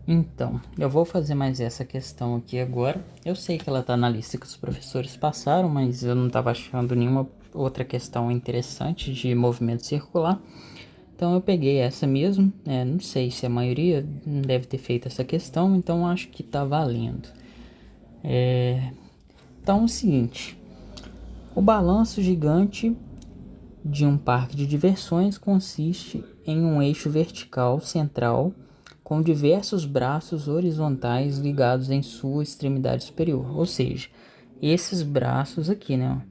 Então, eu vou fazer mais essa questão aqui agora. Eu sei que ela tá na lista que os professores passaram, mas eu não estava achando nenhuma outra questão interessante de movimento circular. Então eu peguei essa mesmo, não sei se a maioria deve ter feito essa questão, então acho que tá valendo. Então é o seguinte, o balanço gigante de um parque de diversões consiste em um eixo vertical central com diversos braços horizontais ligados em sua extremidade superior, ou seja, esses braços aqui, né?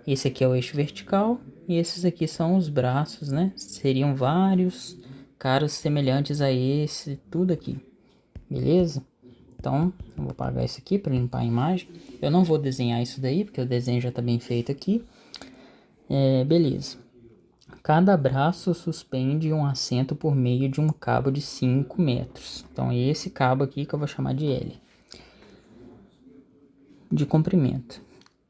Esse aqui é o eixo vertical e esses aqui são os braços, né? Seriam vários caras semelhantes a esse, tudo aqui, beleza? Então, eu vou apagar isso aqui para limpar a imagem. Eu não vou desenhar isso daí, porque o desenho já está bem feito aqui. Beleza. Cada braço suspende um assento por meio de um cabo de 5 metros. Então, é esse cabo aqui que eu vou chamar de L, de comprimento.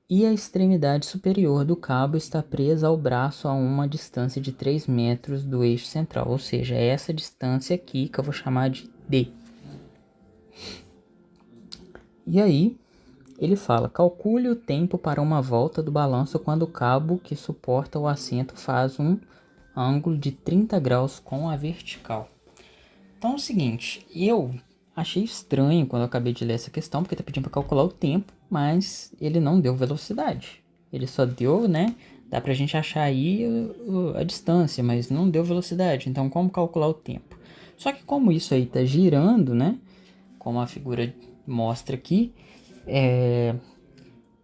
E a extremidade superior do cabo está presa ao braço a uma distância de 3 metros do eixo central, ou seja, é essa distância aqui que eu vou chamar de D. E aí, ele fala, calcule o tempo para uma volta do balanço quando o cabo que suporta o assento faz um ângulo de 30 graus com a vertical. Então é o seguinte, eu achei estranho quando eu acabei de ler essa questão, porque está pedindo para calcular o tempo, mas ele não deu velocidade. Ele só deu, né? Dá para a gente achar aí a distância, mas não deu velocidade. Então como calcular o tempo? Só que como isso aí está girando, né? Como a figura mostra aqui,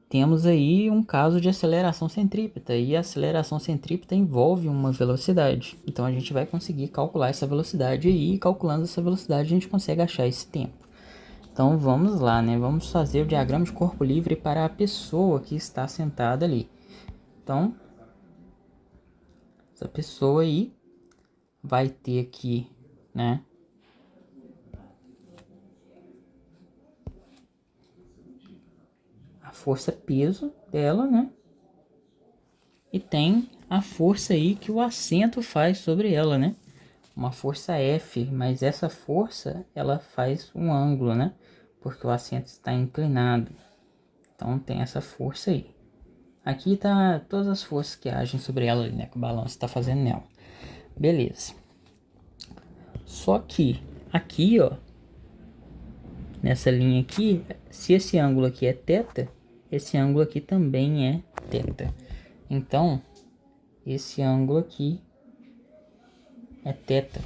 temos aí um caso de aceleração centrípeta, e a aceleração centrípeta envolve uma velocidade. Então a gente vai conseguir calcular essa velocidade aí, e calculando essa velocidade a gente consegue achar esse tempo. Então vamos lá, né? Vamos fazer o diagrama de corpo livre para a pessoa que está sentada ali. Então, essa pessoa aí vai ter aqui, né? A força peso dela, né? E tem a força aí que o assento faz sobre ela, né? Uma força F, mas essa força ela faz um ângulo, né? Porque o assento está inclinado. Então tem essa força aí. Aqui tá todas as forças que agem sobre ela, né? Que o balanço está fazendo nela. Beleza. Só que aqui, ó, nessa linha aqui, se esse ângulo aqui é θ, esse ângulo aqui também é θ. Então, esse ângulo aqui é θ.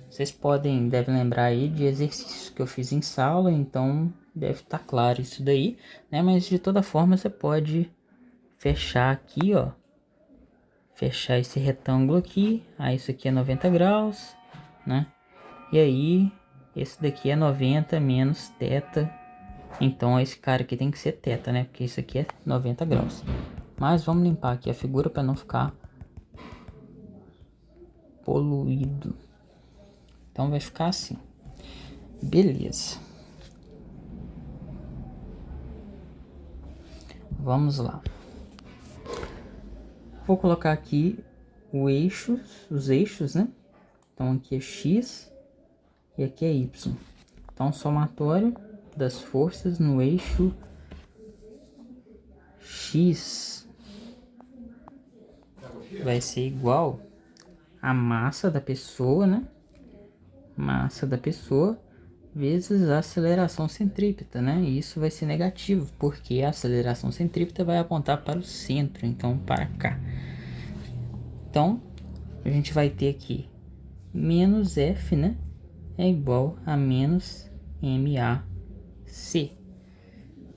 Vocês devem lembrar aí de exercícios que eu fiz em sala, então deve estar claro isso daí, né? Mas de toda forma você pode fechar aqui, ó. Fechar esse retângulo aqui, aí isso aqui é 90 graus, né? E aí, esse daqui é 90 menos θ, então esse cara aqui tem que ser θ, né? Porque isso aqui é 90 graus. Mas vamos limpar aqui a figura para não ficar poluído. Então vai ficar assim. Beleza. Vamos lá. Vou colocar aqui os eixos, né? Então aqui é X e aqui é Y. Então somatório das forças no eixo X vai ser igual a massa da pessoa, né? Massa da pessoa vezes a aceleração centrípeta, né? E isso vai ser negativo, porque a aceleração centrípeta vai apontar para o centro, então para cá. Então, a gente vai ter aqui menos F, né? É igual a menos MAC.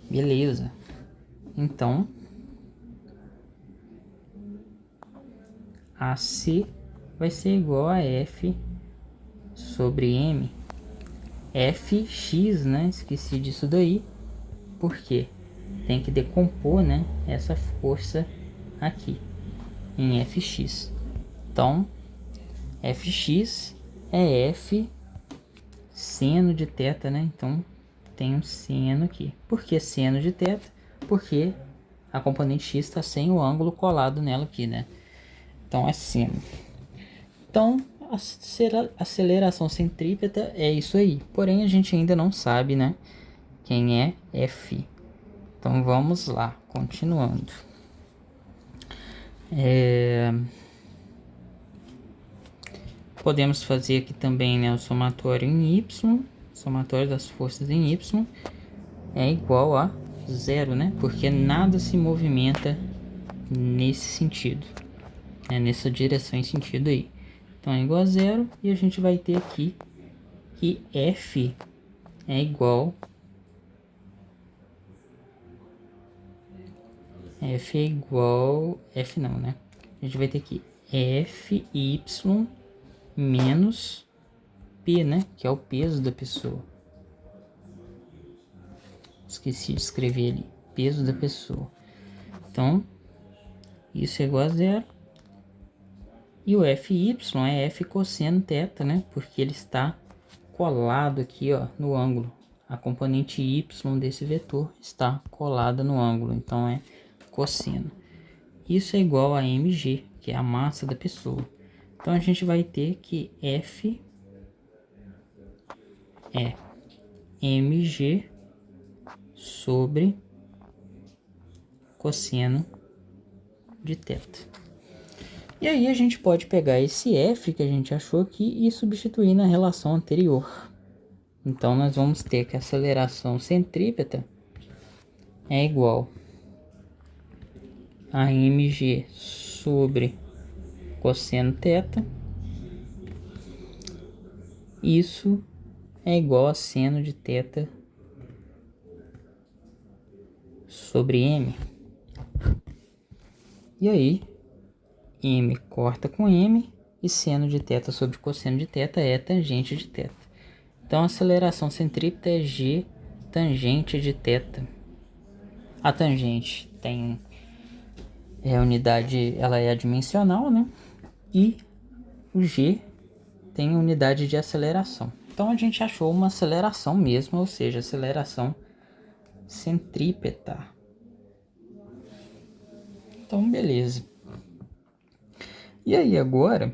Beleza. Então, AC vai ser igual a F sobre M. Fx, né? Esqueci disso daí. Por quê? Tem que decompor, né? Essa força aqui em Fx. Então, Fx é F seno de θ, né? Então, tem um seno aqui. Por que seno de θ? Porque a componente x está sem o ângulo colado nela aqui, né? Então, é seno. Então, a aceleração centrípeta é isso aí. Porém, a gente ainda não sabe, né, quem é F. Então, vamos lá, continuando. Podemos fazer aqui também, né, o somatório em Y. Somatório das forças em Y é igual a 0, né? Porque nada se movimenta nesse sentido, né? Nessa direção em sentido aí. Então é igual a 0 e a gente vai ter aqui que F é igual... F é igual... F não, né? A gente vai ter aqui FY menos P, né? Que é o peso da pessoa. Esqueci de escrever ali. Peso da pessoa. Então, isso é igual a 0. E o FY é F cosseno θ, né? Porque ele está colado aqui, ó, no ângulo. A componente Y desse vetor está colada no ângulo. Então, é cosseno. Isso é igual a mg, que é a massa da pessoa. Então, a gente vai ter que F é mg sobre cosseno de θ. E aí a gente pode pegar esse F que a gente achou aqui e substituir na relação anterior. Então nós vamos ter que a aceleração centrípeta é igual a mg sobre cosseno θ. Isso é igual a seno de θ sobre m. E aí, m corta com m e seno de θ sobre cosseno de θ é tangente de θ. Então a aceleração centrípeta é g tangente de θ. A tangente tem unidade, ela é adimensional, né? E o g tem unidade de aceleração. Então a gente achou uma aceleração mesmo, ou seja, aceleração centrípeta. Então beleza. E aí agora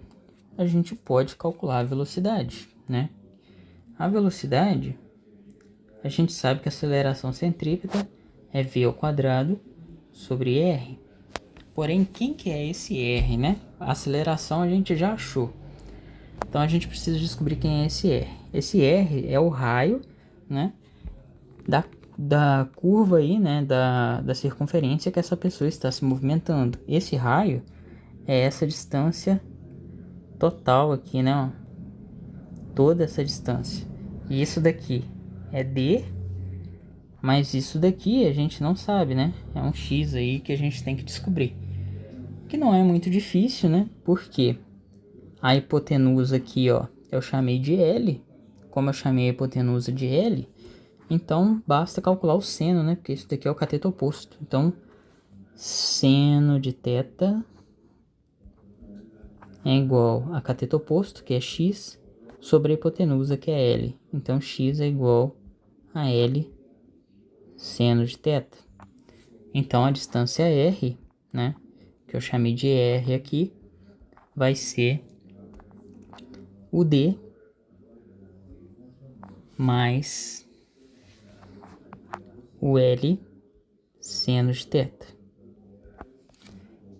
a gente pode calcular a velocidade, né? A velocidade, a gente sabe que a aceleração centrípeta é v ao quadrado sobre r. Porém, quem que é esse r, né? A aceleração a gente já achou. Então a gente precisa descobrir quem é esse r. Esse r é o raio, né, da curva aí, né, da circunferência que essa pessoa está se movimentando. Esse raio é essa distância total aqui, né, ó, toda essa distância. E isso daqui é d, mas isso daqui a gente não sabe, né? É um x aí que a gente tem que descobrir. Que não é muito difícil, né? Porque a hipotenusa aqui, ó, eu chamei de L. Como eu chamei a hipotenusa de L, então basta calcular o seno, né? Porque isso daqui é o cateto oposto. Então, seno de θ é igual a cateto oposto, que é x, sobre a hipotenusa, que é L. Então, x é igual a L seno de θ. Então, a distância R, né, que eu chamei de R aqui, vai ser o D mais o L seno de θ.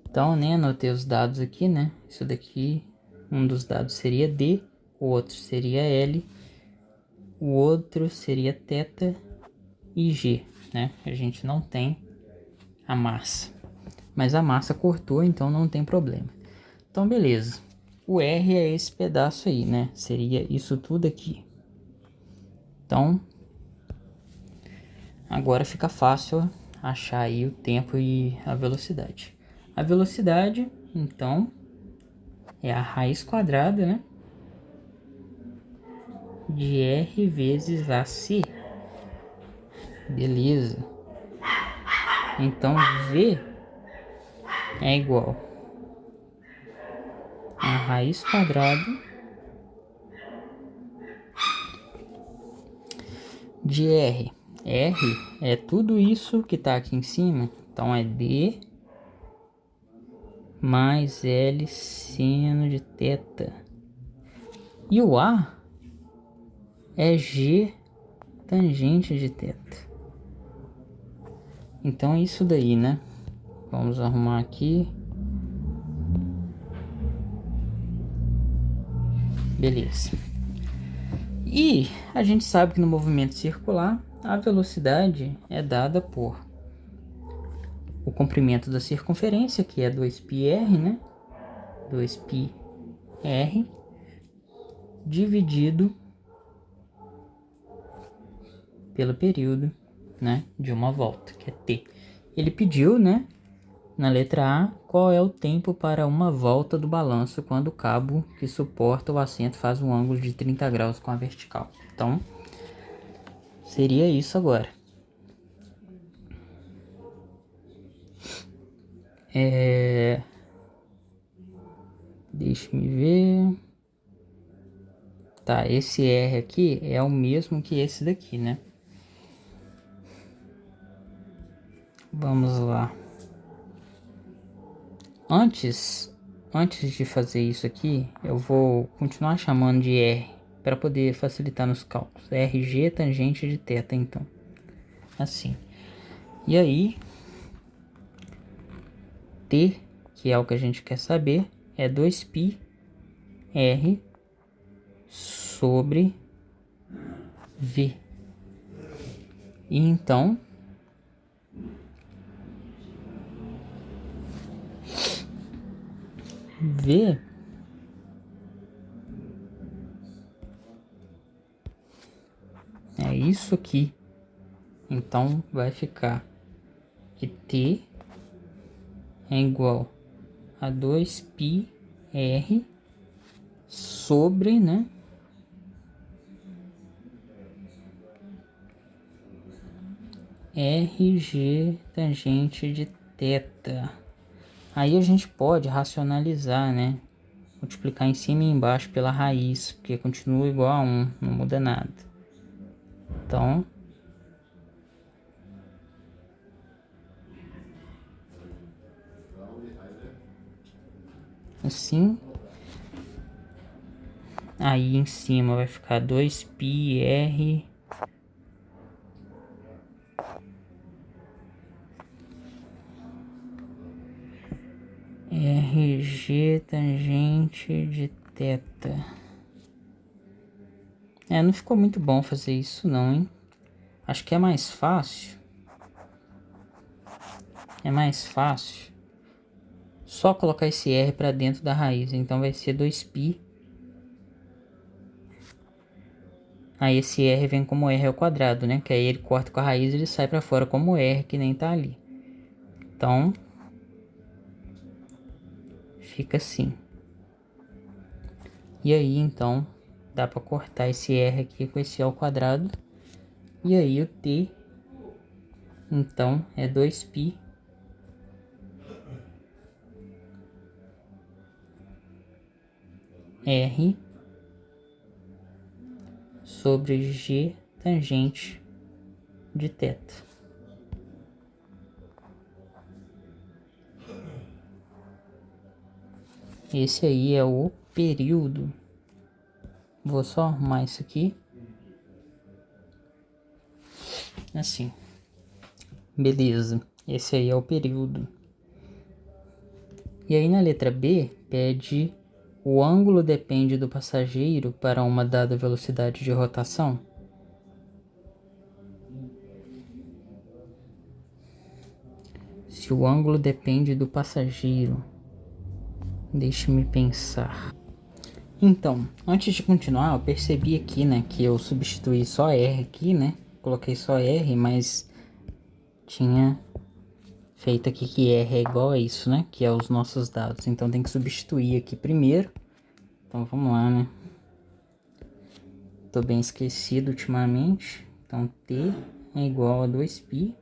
Então, né, anotei os dados aqui, né? Isso daqui, um dos dados seria D, o outro seria L, o outro seria θ e G, né? A gente não tem a massa, mas a massa cortou, então não tem problema. Então, beleza. O R é esse pedaço aí, né? Seria isso tudo aqui. Então, agora fica fácil achar aí o tempo e a velocidade. A velocidade, então, é a raiz quadrada, né, de R vezes AC. Beleza. Então, V é igual a raiz quadrada de R. R é tudo isso que está aqui em cima. Então, é D mais L seno de θ. E o A é G tangente de θ. Então é isso daí, né? Vamos arrumar aqui. Beleza. E a gente sabe que no movimento circular, a velocidade é dada por o comprimento da circunferência, que é 2πr, né? 2πr dividido pelo período, né, de uma volta, que é t. Ele pediu, né, na letra A, qual é o tempo para uma volta do balanço quando o cabo que suporta o assento faz um ângulo de 30 graus com a vertical. Então, seria isso agora. Deixa-me ver. Tá, esse R aqui é o mesmo que esse daqui, né? Vamos lá. Antes de fazer isso aqui, eu vou continuar chamando de R para poder facilitar nos cálculos. RG tangente de θ, então. Assim. E aí, T, que é o que a gente quer saber, é 2πr sobre V. E então, V é isso aqui. Então, vai ficar que T é igual a 2πr sobre, né? RG tangente de θ. Aí a gente pode racionalizar, né? Multiplicar em cima e embaixo pela raiz, porque continua igual a 1, não muda nada. Então, assim, aí em cima vai ficar 2πr RG tangente de θ. Não ficou muito bom fazer isso não, hein? Acho que é mais fácil. É mais fácil só colocar esse R para dentro da raiz. Então vai ser 2π. Aí esse R vem como R ao quadrado, né? Que aí ele corta com a raiz e ele sai para fora como R, que nem tá ali. Então, fica assim. E aí, então, dá para cortar esse R aqui com esse ao quadrado. E aí o T, então, é 2π R sobre G tangente de θ. Esse aí é o período. Vou só arrumar isso aqui. Assim. Beleza. Esse aí é o período. E aí na letra B, pede o ângulo depende do passageiro para uma dada velocidade de rotação. Se o ângulo depende do passageiro. Deixe-me pensar. Então, antes de continuar, eu percebi aqui, né, que eu substituí só R aqui, né? Coloquei só R, mas tinha feito aqui que R é igual a isso, né? Que é os nossos dados. Então tem que substituir aqui primeiro. Então vamos lá, né? Tô bem esquecido ultimamente. Então T é igual a 2π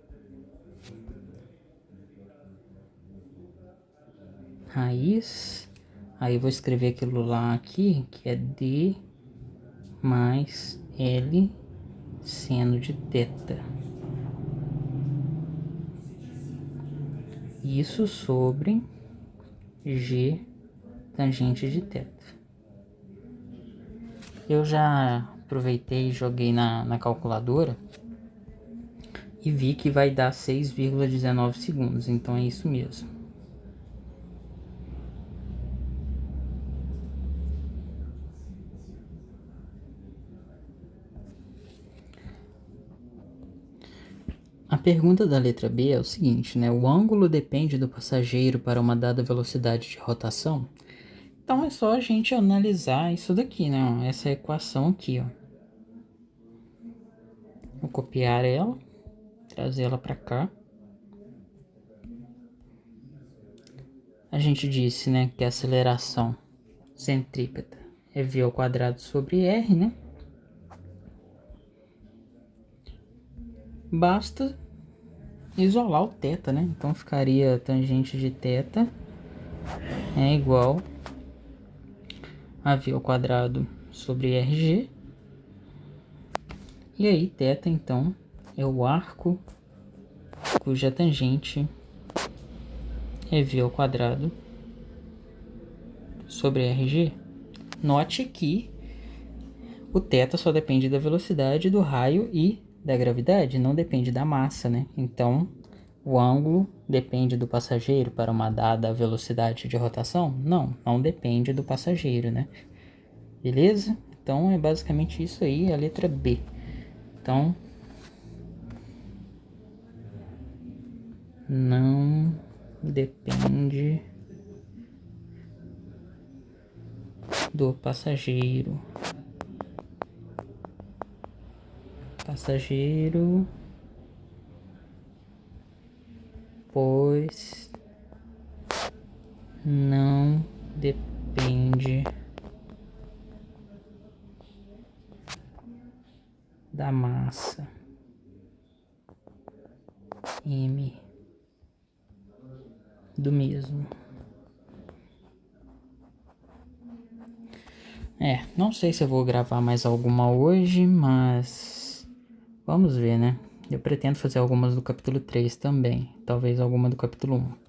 raiz. Aí vou escrever aquilo lá aqui, que é D mais L seno de θ. Isso sobre G tangente de θ. Eu já aproveitei e joguei na calculadora e vi que vai dar 6,19 segundos, então é isso mesmo. A pergunta da letra B é o seguinte, né? O ângulo depende do passageiro para uma dada velocidade de rotação? Então é só a gente analisar isso daqui, né? Essa equação aqui, ó. Vou copiar ela, trazer ela para cá. A gente disse, né, que a aceleração centrípeta é v ao quadrado sobre r, né? Basta isolar o θ, né? Então ficaria tangente de θ é igual a v ao quadrado sobre rg. E aí θ, então, é o arco cuja tangente é v ao quadrado sobre rg. Note que o θ só depende da velocidade do raio e da gravidade, não depende da massa, né? Então, o ângulo depende do passageiro para uma dada velocidade de rotação? Não depende do passageiro, né? Beleza? Então, é basicamente isso aí, a letra B. Então, não depende do passageiro. Pois não depende da massa m do mesmo. Não sei se eu vou gravar mais alguma hoje, mas vamos ver, né? Eu pretendo fazer algumas do capítulo 3 também, talvez alguma do capítulo 1.